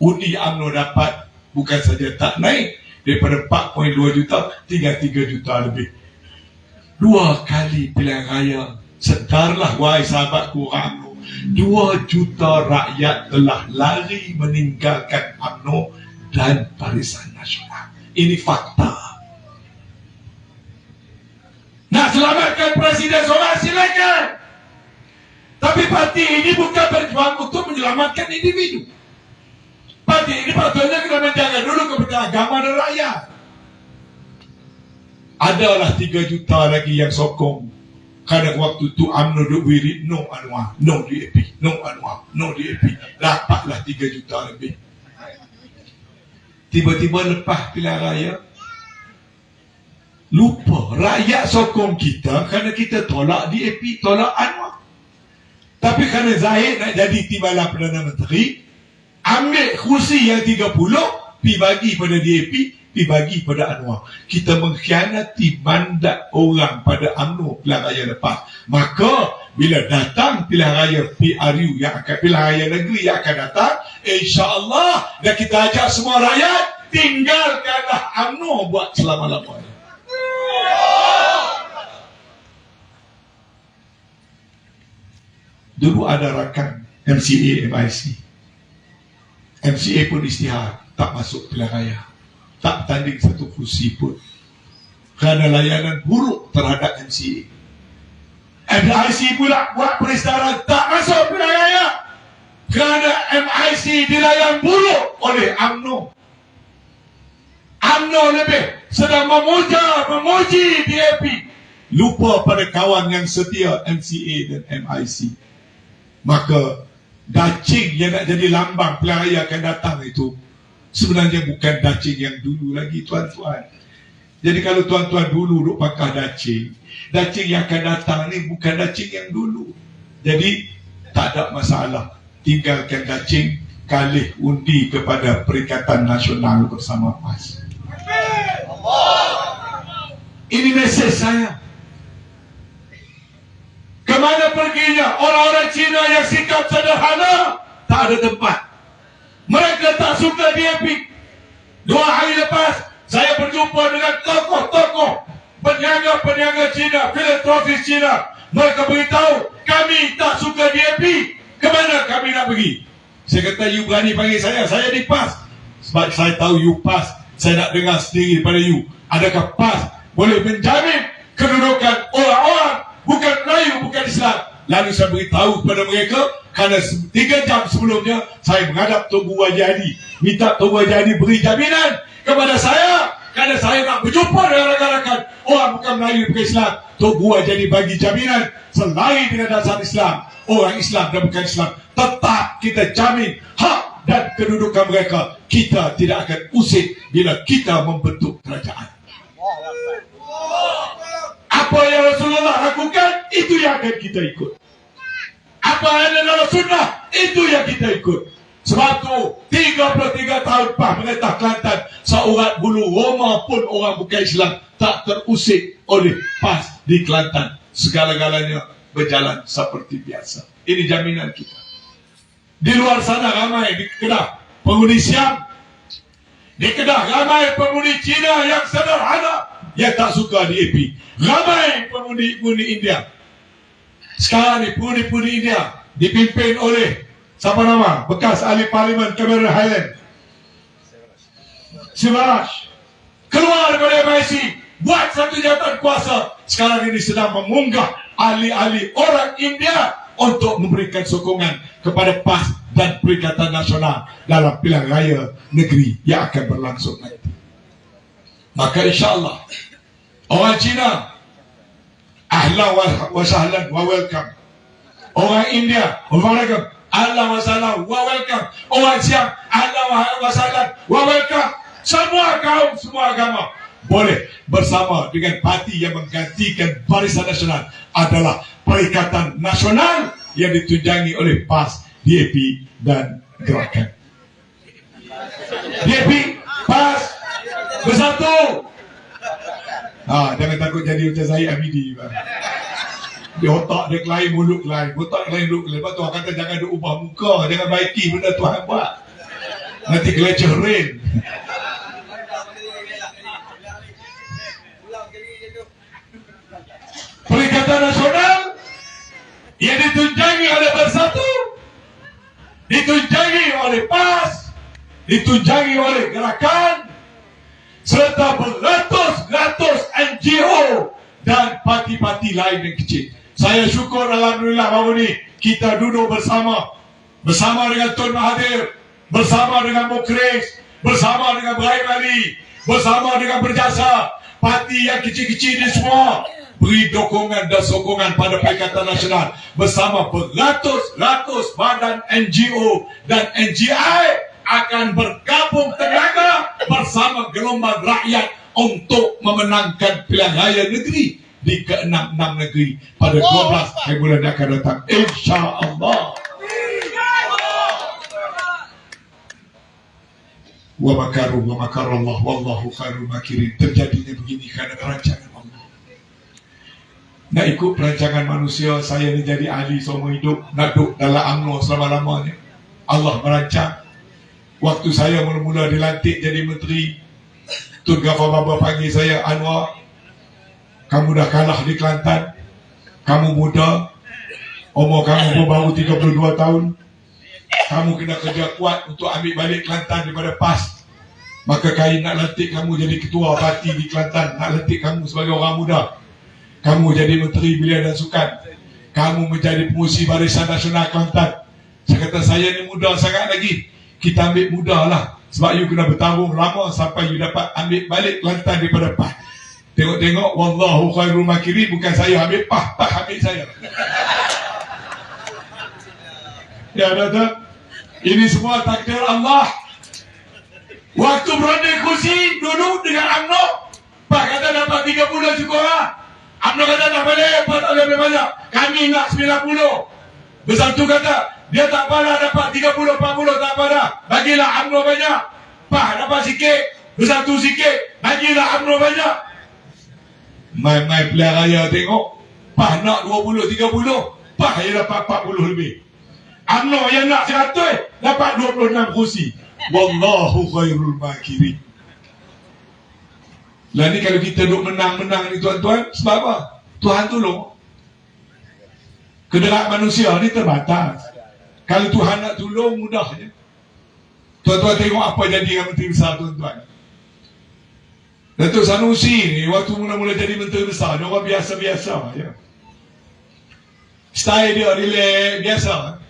Undi UMNO dapat bukan saja tak naik daripada 4,2 juta, tinggal 3 juta lebih. 2 kali pilihan raya. Sedarlah wahai sahabatku orang UMNO, 2 juta rakyat telah lari meninggalkan UMNO dan Barisan Nasional. Ini fakta. Nak selamatkan Presiden seorang, silakan. Tapi parti ini bukan berjuang untuk menyelamatkan individu. Parti ini patutnya kena menjaga dulu kepentingan agama dan rakyat. Adalah 3 juta lagi yang sokong. Kadang waktu tu UMNO duk wirid no Anwar, no DAP, no Anwar, no DAP. Dapatlah 3 juta lebih. Tiba-tiba lepas pilihan raya, lupa rakyat sokong kita kerana kita tolak DAP, tolak Anwar. Tapi kerana Zahid nak jadi Timbalan Perdana Menteri, ambil kursi yang 30, pi bagi pada DAP, pi bagi pada Anwar. Kita mengkhianati mandat orang pada UMNO pilihan raya lepas. Maka bila datang pilihan raya PRU yang akan, pilihan raya negeri yang akan datang, insya-Allah, dan kita ajak semua rakyat, tinggalkanlah UMNO buat selama-lamanya. Dulu ada rakan MCA MIC. MCA pun istihad, tak masuk pilihan raya, tak tanding satu kursi pun kerana layanan buruk terhadap MCA. MIC pula buat peristaran, tak masuk pilihan raya kerana MIC dilayan buruk oleh UMNO. UMNO lebih sedang memuji DAP, lupa pada kawan yang setia MCA dan MIC. Maka dacing yang nak jadi lambang pilihan raya akan datang itu sebenarnya bukan dacing yang dulu lagi, tuan-tuan. Jadi kalau tuan-tuan dulu duk pakai dacing yang akan datang ni bukan dacing yang dulu. Jadi tak ada masalah, tinggalkan dacing, kalih undi kepada Perikatan Nasional bersama PAS. Ini mesej saya. Kemana perginya orang-orang Cina yang sikap sederhana? Tak ada tempat. Mereka tak suka DAP. 2 hari lepas saya berjumpa dengan tokoh-tokoh peniaga-peniaga Cina, filantropis Cina. Mereka beritahu kami tak suka DAP. Kemana kami nak pergi? Saya kata, you berani panggil saya di PAS. Sebab saya tahu you PAS. Saya nak dengar sendiri daripada you. Adakah PAS boleh menjamin kedudukan orang-orang, bukan Melayu, bukan Islam, Lalu saya beritahu kepada mereka, kerana 3 jam sebelumnya saya menghadap Tugu Wajadi, minta Tugu Wajadi beri jaminan kepada saya, kerana saya nak berjumpa dengan rakan-rakan orang bukan Melayu bukan Islam. Tugu Wajadi bagi jaminan selain dengan dasar Islam, orang Islam dan bukan Islam, tetap kita jamin hak dan kedudukan mereka. Kita tidak akan usik bila kita membentuk kerajaan. Apa yang Rasulullah lakukan, itu yang akan kita ikut. Apa yang ada dalam sunnah, itu yang kita ikut. Sebab tu 33 tahun PAS menetah Kelantan, seurat bulu Roma pun orang bukan Islam tak terusik oleh PAS di Kelantan. Segala-galanya berjalan seperti biasa. Ini jaminan kita. Di luar sana ramai di Kedah pengundi Siam, di Kedah ramai pengundi Cina yang sederhana yang tak suka di AP, ramai pengundi India. Sekarang ni pengundi India dipimpin oleh siapa nama? Bekas ahli parlimen Cameron Highland, Sivaraj, keluar daripada MIC, buat satu jawatan kuasa. Sekarang ini sedang memunggah ahli-ahli orang India untuk memberikan sokongan kepada PAS dan Perikatan Nasional dalam pilihan raya negeri yang akan berlangsung nanti. Maka insyaAllah orang Cina ahlan wa sahlan wa welcome. Orang India ahlan wa sahlan wa welcome. Orang Siam ahlan wa sahlan wa welcome. Semua kaum, semua agama boleh bersama dengan parti yang menggantikan Barisan Nasional adalah Perikatan Nasional yang ditunjangi oleh PAS, DAP dan Gerakan. DAP, PAS, bersatu. Jangan takut jadi macam Zahid Abidi. Di otak dia lain, mulut lain. Otak lain, mulut lain. Lepas tu orang kata jangan dia ubah muka, jangan baiki benda Tuhan buat. Nanti kelecehan. Perikatan Nasional yang ditunjangi oleh Bersatu, ditunjangi oleh PAS, ditunjangi oleh Gerakan, serta beratus-ratus NGO dan parti-parti lain yang kecil. Saya syukur alhamdulillah baru ni kita duduk bersama dengan Tun Mahathir, bersama dengan Mukhris, bersama dengan Ibrahim Ali, bersama dengan Berjasa, parti yang kecil-kecil ni semua beri dukungan dan sokongan pada Perikatan Nasional bersama beratus-ratus badan NGO dan NGI akan bergabung tenaga bersama gelombang rakyat untuk memenangkan pilihan raya negeri di ke-6 negeri pada 12 hari bulan yang akan datang, insya-Allah. Wa makaru wa makarallah wallahu khairul makirin. Terjadinya begini kerana perancangan Allah. Nak ikut perancangan manusia, saya ni jadi ahli seumur hidup, nak duduk dalam UMNO selama-lamanya. Allah merancang. Waktu saya mula-mula dilantik jadi menteri, Tun Gafar Baba panggil saya, Anwar, kamu dah kalah di Kelantan, kamu muda, umur kamu pun baru 32 tahun, kamu kena kerja kuat untuk ambil balik Kelantan daripada PAS. Maka kami nak lantik kamu jadi ketua parti di Kelantan, nak lantik kamu sebagai orang muda. Kamu jadi Menteri Belia dan Sukan, kamu menjadi pengurusi Barisan Nasional Kelantan. Saya kata, saya ni muda sangat lagi, kita ambil muda lah, sebab you kena bertarung lama sampai you dapat ambil balik Kelantan daripada PAS. Tengok-tengok, wallahu khairul makirin, bukan saya ambil PAS, PAS ambil saya. Ya, tak? Ini semua takdir Allah. Waktu berunding kursi, duduk dengan UMNO, PAS kata dapat 30 cukup lah. UMNO kata tak boleh, PAS tak boleh banyak, kami nak 90. Bersatu kata, dia tak pada dapat 30, 40, tak pada, bagilah UMNO banyak. PAS dapat sikit, Bersatu sikit, bagilah UMNO banyak. Mai-mai pilihan raya tengok, PAS nak 20, 30, PAS yang dapat 40 lebih. UMNO yang nak 100, dapat 26 kursi. Wallahu khairul makirin. Lah ni kalau kita duk menang-menang ni tuan-tuan, sebab apa? Tuhan tolong. Kederak manusia ni terbatas. Kalau Tuhan nak tolong, mudahnya. Tuan-tuan tengok apa jadi dengan Menteri Besar tuan-tuan. Datuk Sanusi ni waktu mula-mula jadi Menteri Besar, dia orang biasa-biasa je. style dia relax biasa.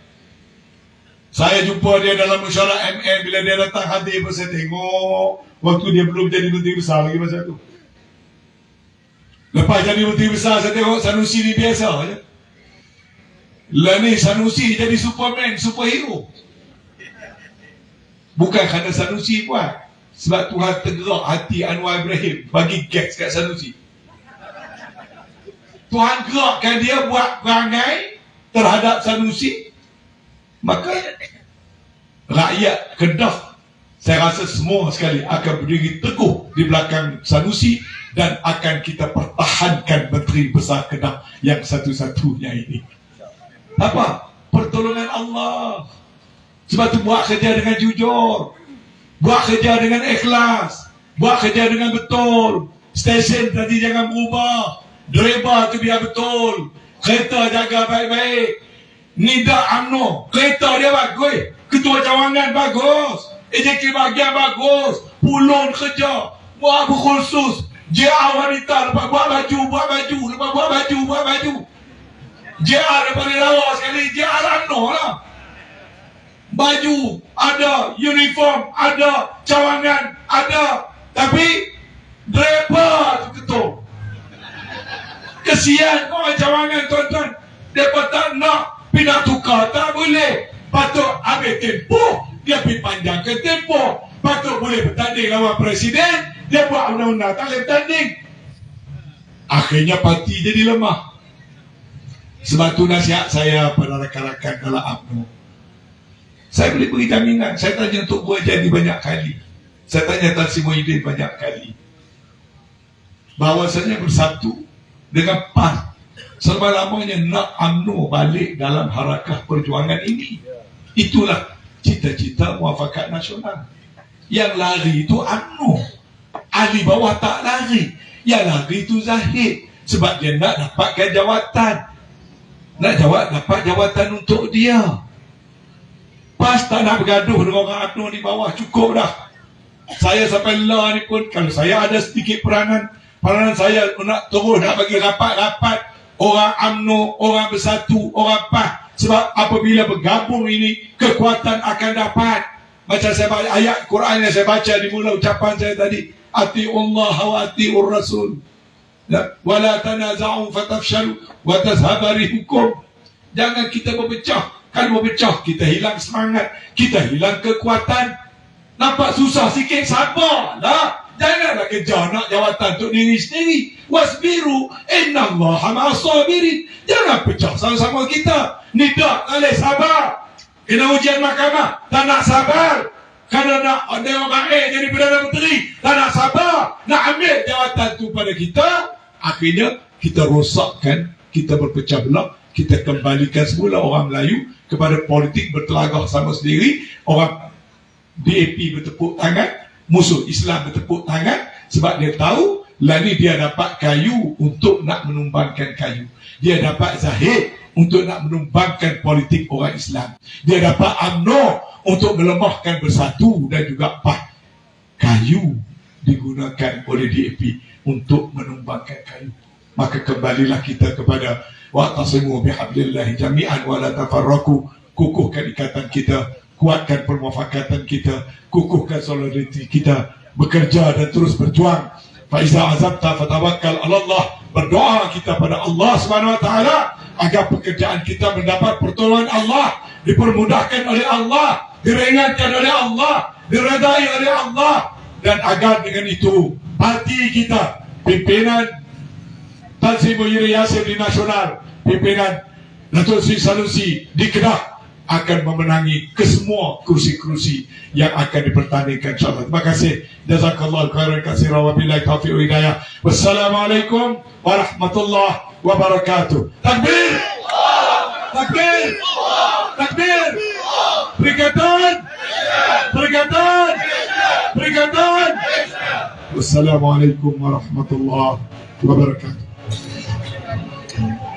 Saya jumpa dia dalam mesyuarat MM bila dia datang hadir pun saya tengok waktu dia belum jadi menteri besar lagi masa tu. Lepas jadi menteri besar saya tengok Sanusi ni biasa je. Lah ni Sanusi jadi Superman, superhero. Bukan kerana Sanusi buat, sebab Tuhan tergerak hati Anwar Ibrahim bagi gas kat Sanusi. Tuhan gerakkan dia buat perangai terhadap Sanusi. Maka rakyat Kedah, saya rasa semua sekali akan berdiri teguh di belakang Sanusi dan akan kita pertahankan Menteri Besar Kedah yang satu-satunya ini. Apa? Pertolongan Allah. Sebab tu buat kerja dengan jujur, buat kerja dengan ikhlas, buat kerja dengan betul. Stesen tadi jangan berubah, driver tu biar betul, kereta jaga baik-baik. Nida UMNO, kereta dia bagus, ketua cawangan bagus, AJK bahagian bagus, pulun kerja, buat berkhusus, JR wanita lepas buat baju, lepas buat baju. JR daripada lawa sekali, JR UMNO lah. Baju ada, uniform ada, cawangan ada, tapi driver tu ketua. Kesian orang cawangan tuan-tuan, mereka tak nak pindah tukar, tak boleh. Patut habis tempoh, dia pergi panjangkan tempoh. Patut boleh bertanding lawan presiden, dia buat undang-undang tak boleh bertanding. Akhirnya parti jadi lemah. Sebab tu nasihat saya pada rakan-rakan dalam UMNO, saya boleh beri jaminan. Saya tanya untuk buat jadi banyak kali, saya tanya Tan Sri Muhyiddin banyak kali, bahawasanya bersatu dengan PAN selama-lamanya nak UMNO balik dalam harakah perjuangan ini. Itulah cita-cita muafakat nasional. Yang lari itu UMNO, ahli bawah tak lari. Yang lari itu Zahid, sebab dia nak dapatkan jawatan, dapat jawatan untuk dia. PAS tak nak bergaduh dengan orang UMNO di bawah, cukup dah. Saya sampai lah ni pun, kalau saya ada sedikit peranan saya nak terus nak bagi rapat-rapat orang UMNO, orang bersatu, orang PAS. Sebab apabila bergabung ini, kekuatan akan dapat. Macam saya baca ayat Quran yang saya baca di mula ucapan saya tadi, ati'ullah wa ati'ur rasul, wa la tanaza'u fatafshalu wa tazhaba rihukum. Jangan kita berpecah. Kalau berpecah, kita hilang semangat, kita hilang kekuatan. Nampak susah sikit, sabarlah. Janganlah kejar nak jawatan untuk diri sendiri. Wasbiru innallaha ma'as sabirin. Jangan pecah sama-sama kita. Nida boleh sabar. Kena ujian mahkamah, tak nak sabar. Kerana nak Dewan Baik jadi Perdana Menteri, tak nak sabar. Nak ambil jawatan tu pada kita. Akhirnya kita rosakkan, kita berpecah belah. Kita kembalikan semula orang Melayu kepada politik bertelagah sama sendiri. Orang DAP bertepuk tangan, musuh Islam bertepuk tangan, sebab dia tahu lah ni dia dapat kayu untuk nak menumbangkan kayu. Dia dapat Zahid untuk nak menumbangkan politik orang Islam. Dia dapat UMNO untuk melemahkan bersatu dan juga PAS. Kayu digunakan oleh DAP untuk menumbangkan kayu. Maka kembalilah kita kepada wa'tasimu bihablillahi jami'an wa la tafarraqu. Kukuhkan ikatan kita, kuatkan permuafakatan kita, kukuhkan solidariti kita, bekerja dan terus berjuang. Fa iza azabta fatawakkal 'ala Allah. Berdoa kita pada Allah Subhanahu wa taala agar pekerjaan kita mendapat pertolongan Allah, dipermudahkan oleh Allah, diringankan oleh Allah, diredai oleh Allah, dan agar dengan itu parti kita, pimpinan Tan Sri Muhyiddin Yassin di nasional, pimpinan Datuk Seri Sanusi di Kedah akan memenangi kesemua kursi-kursi yang akan dipertandingkan, insyaAllah. Terima kasih. Jazakallahu khairan katsiran wa billahi taufiq wa hidayah. Wassalamualaikum warahmatullahi wabarakatuh. Takbir! Takbir! Takbir! Perikatan! Perikatan! Perikatan! Wassalamualaikum warahmatullahi wabarakatuh.